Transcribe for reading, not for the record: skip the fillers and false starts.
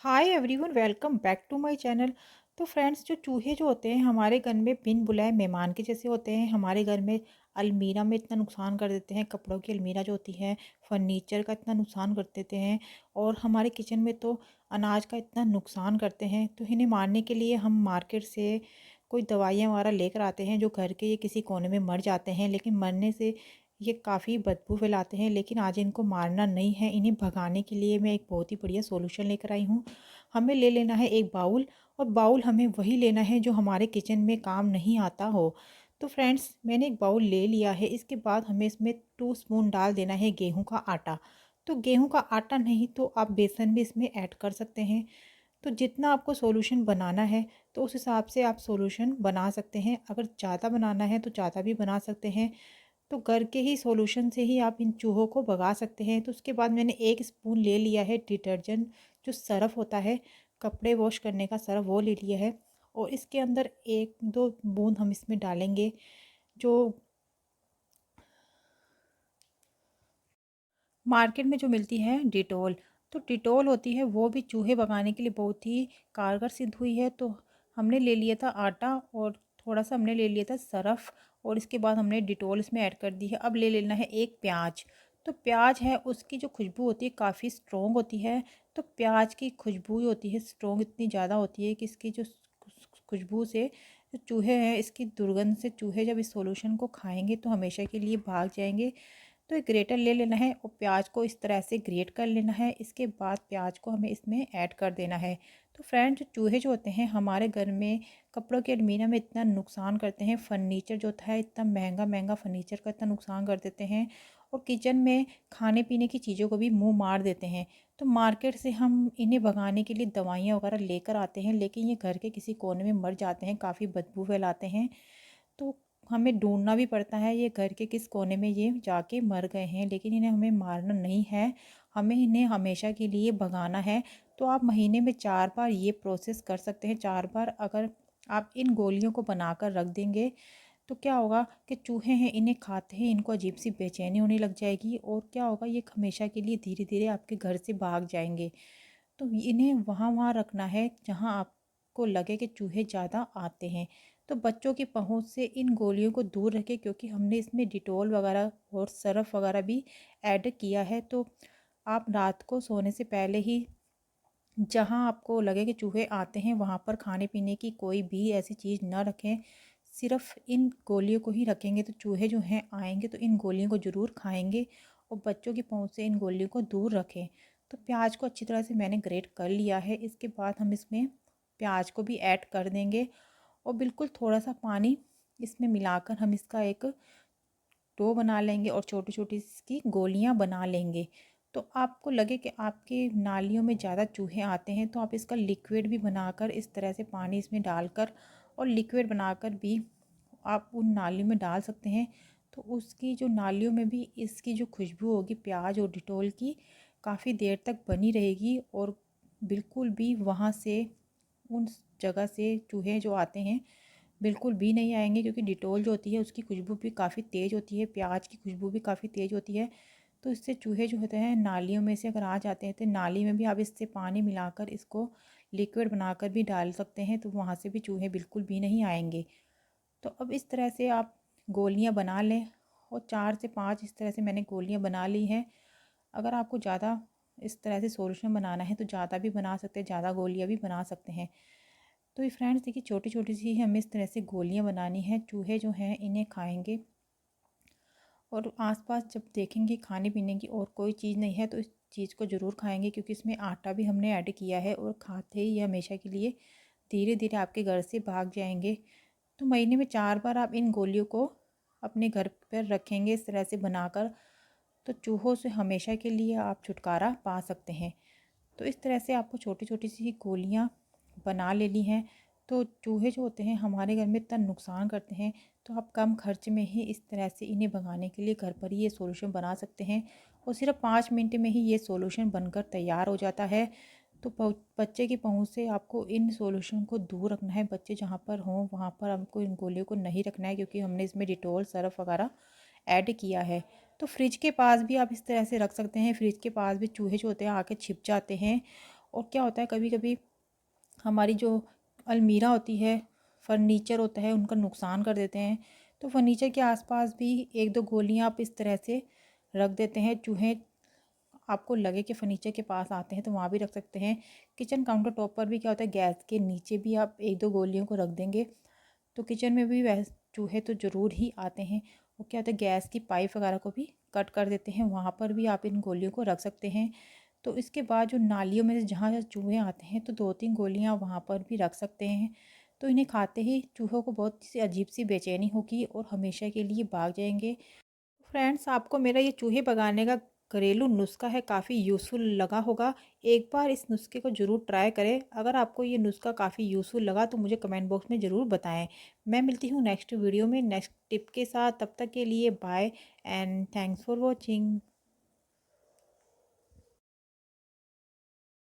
Hi everyone, welcome back to my channel. तो friends, जो चूहे जो होते हैं हमारे घर में बिन बुलाए मेहमान के जैसे होते हैं। हमारे घर में अलमीरा में इतना नुकसान कर देते हैं, कपड़ों की अलमीरा जो होती है, फर्नीचर का इतना नुकसान कर देते हैं। और हमारे किचन में तो अनाज का इतना नुकसान करते हैं। तो इन्हें मारने के लिए हम मार्केट से कोई दवाइयाँ वगैरह लेकर आते हैं, जो घर के ये किसी कोने में मर जाते हैं। लेकिन मरने से ये काफ़ी बदबू फैलाते हैं। लेकिन आज इनको मारना नहीं है, इन्हें भगाने के लिए मैं एक बहुत ही बढ़िया सोल्यूशन लेकर आई हूँ। हमें ले लेना है एक बाउल, और बाउल हमें वही लेना है जो हमारे किचन में काम नहीं आता हो। तो फ्रेंड्स, मैंने एक बाउल ले लिया है। इसके बाद हमें इसमें 2 स्पून डाल देना है गेहूं का आटा। तो गेहूं का आटा नहीं तो आप बेसन भी इसमें ऐड कर सकते हैं। तो जितना आपको सॉल्यूशन बनाना है तो उस हिसाब से आप सॉल्यूशन बना सकते हैं। अगर ज़्यादा बनाना है तो ज़्यादा भी बना सकते हैं। तो घर के ही सॉल्यूशन से ही आप इन चूहों को भगा सकते हैं। तो उसके बाद मैंने 1 स्पून ले लिया है डिटर्जेंट, जो सर्फ़ होता है, कपड़े वॉश करने का सर्फ़, वो ले लिया है। और इसके अंदर 1-2 बूंद हम इसमें डालेंगे जो मार्केट में जो मिलती है डिटॉल। तो डिटॉल होती है, वो भी चूहे भगाने के लिए बहुत ही कारगर सिद्ध हुई है। तो हमने ले लिया था आटा, और थोड़ा सा हमने ले लिया था सरफ़, और इसके बाद हमने डिटॉल इसमें ऐड कर दी है। अब ले लेना है एक प्याज। तो प्याज है, उसकी जो खुशबू होती है काफ़ी स्ट्रॉन्ग होती है। तो प्याज की खुशबू होती है स्ट्रॉन्ग, इतनी ज़्यादा होती है कि इसकी जो खुशबू से जो चूहे हैं, इसकी दुर्गंध से चूहे जब इस सॉल्यूशन को खाएंगे तो हमेशा के लिए भाग जाएंगे। तो एक ग्रेटर ले लेना है और प्याज को इस तरह से ग्रेट कर लेना है। इसके बाद प्याज को हमें इसमें ऐड कर देना है। तो फ्रेंड्स, चूहे जो होते हैं हमारे घर में कपड़ों के अलमीरा में इतना नुकसान करते हैं। फर्नीचर जो था, इतना महंगा महंगा फर्नीचर का इतना नुकसान कर देते हैं। और किचन में खाने पीने की चीज़ों को भी मुंह मार देते हैं। तो मार्केट से हम इन्हें भगाने के लिए दवाइयाँ वगैरह लेकर आते हैं, लेकिन ये घर के किसी कोने में मर जाते हैं, काफ़ी बदबू फैलाते हैं। तो हमें ढूंढना भी पड़ता है ये घर के किस कोने में ये जाके मर गए हैं। लेकिन इन्हें हमें मारना नहीं है, हमें इन्हें हमेशा के लिए भगाना है। तो आप महीने में 4 बार ये प्रोसेस कर सकते हैं। 4 बार अगर आप इन गोलियों को बनाकर रख देंगे तो क्या होगा कि चूहे हैं, इन्हें खाते हैं इनको अजीब सी बेचैनी होने लग जाएगी। और क्या होगा, ये हमेशा के लिए धीरे धीरे आपके घर से भाग जाएंगे। तो इन्हें वहाँ वहाँ रखना है जहाँ आपको लगे कि चूहे ज़्यादा आते हैं। तो बच्चों की पहुँच से इन गोलियों को दूर रखें, क्योंकि हमने इसमें डिटॉल वगैरह और सरफ वगैरह भी ऐड किया है। तो आप रात को सोने से पहले ही जहाँ आपको लगे कि चूहे आते हैं वहाँ पर खाने पीने की कोई भी ऐसी चीज़ ना रखें। सिर्फ इन गोलियों को ही रखेंगे तो चूहे जो हैं आएंगे तो इन गोलियों को ज़रूर खाएंगे। और बच्चों की पहुँच से इन गोलियों को दूर रखें। तो प्याज को अच्छी तरह से मैंने ग्रेट कर लिया है। इसके बाद हम इसमें प्याज को भी ऐड कर देंगे, और बिल्कुल थोड़ा सा पानी इसमें मिलाकर हम इसका एक डो बना लेंगे और छोटी छोटी इसकी गोलियां बना लेंगे। तो आपको लगे कि आपके नालियों में ज़्यादा चूहे आते हैं तो आप इसका लिक्विड भी बनाकर इस तरह से पानी इसमें डालकर और लिक्विड बनाकर भी आप उन नालियों में डाल सकते हैं। तो उसकी जो नालियों में भी इसकी जो खुशबू होगी प्याज और डिटॉल की, काफ़ी देर तक बनी रहेगी। और बिल्कुल भी वहाँ से उन जगह से चूहे जो आते हैं बिल्कुल भी नहीं आएंगे, क्योंकि डिटॉल जो होती है उसकी खुशबू भी काफ़ी तेज़ होती है, प्याज की खुशबू भी काफ़ी तेज़ होती है। तो इससे चूहे जो होते हैं नालियों में से अगर आ जाते हैं तो नाली में भी आप इससे पानी मिलाकर इसको लिक्विड बनाकर भी डाल सकते हैं, तो वहाँ से भी चूहे बिल्कुल भी नहीं आएंगे। तो अब इस तरह से आप गोलियाँ बना लें, और 4 से 5 इस तरह से मैंने गोलियाँ बना ली हैं। अगर आपको ज़्यादा इस तरह से सॉल्यूशन बनाना है तो ज़्यादा भी बना सकते हैं, ज़्यादा गोलियाँ भी बना सकते हैं। तो ये फ्रेंड्स देखिए, छोटी छोटी सी हमें इस तरह से गोलियां बनानी है। चूहे जो हैं इन्हें खाएंगे, और आसपास जब देखेंगे खाने पीने की और कोई चीज़ नहीं है तो इस चीज़ को ज़रूर खाएंगे, क्योंकि इसमें आटा भी हमने ऐड किया है। और खाते ही ये हमेशा के लिए धीरे धीरे आपके घर से भाग जाएंगे। तो महीने में 4 बार आप इन गोलियों को अपने घर पर रखेंगे इस तरह से बनाकर, तो चूहों से हमेशा के लिए आप छुटकारा पा सकते हैं। तो इस तरह से आपको छोटी छोटी सी गोलियां बना लेनी हैं। तो चूहे जो होते हैं हमारे घर में इतना नुकसान करते हैं, तो आप कम खर्च में ही इस तरह से इन्हें भगाने के लिए घर पर ही ये सॉल्यूशन बना सकते हैं। और सिर्फ 5 मिनट में ही ये सॉल्यूशन बनकर तैयार हो जाता है। तो बच्चे की पहुंच से आपको इन सॉल्यूशन को दूर रखना है। बच्चे जहाँ पर हों वहाँ पर हमको इन गोलियों को नहीं रखना है, क्योंकि हमने इसमें डिटॉल सर्फ वगैरह ऐड किया है। तो फ्रिज के पास भी आप इस तरह से रख सकते हैं। फ्रिज के पास भी चूहे जो होते हैं आके छिप जाते हैं, और क्या होता है, कभी कभी हमारी जो अलमीरा होती है, फर्नीचर होता है, उनका नुकसान कर देते हैं। तो फर्नीचर के आसपास भी एक दो गोलियां आप इस तरह से रख देते हैं। चूहे आपको लगे कि फर्नीचर के पास आते हैं तो वहाँ भी रख सकते हैं। किचन काउंटर टॉप पर भी क्या होता है, गैस के नीचे भी आप एक दो गोलियों को रख देंगे तो किचन में भी वैसे चूहे तो ज़रूर ही आते हैं। वो क्या होता है, गैस की पाइप वगैरह को भी कट कर देते हैं, वहाँ पर भी आप इन गोलियों को रख सकते हैं। तो इसके बाद जो नालियों में से जहाँ चूहे आते हैं तो 2-3 गोलियाँ वहाँ पर भी रख सकते हैं। तो इन्हें खाते ही चूहों को बहुत सी अजीब सी बेचैनी होगी और हमेशा के लिए भाग जाएंगे। फ्रेंड्स, आपको मेरा ये चूहे भगाने का घरेलू नुस्खा है काफ़ी यूज़फुल लगा होगा। एक बार इस नुस्खे को ज़रूर ट्राई करें। अगर आपको ये नुस्खा काफ़ी यूज़फुल लगा तो मुझे कमेंट बॉक्स में ज़रूर बताएं। मैं मिलती हूँ नेक्स्ट वीडियो में नेक्स्ट टिप के साथ। तब तक के लिए bye and thanks for watching.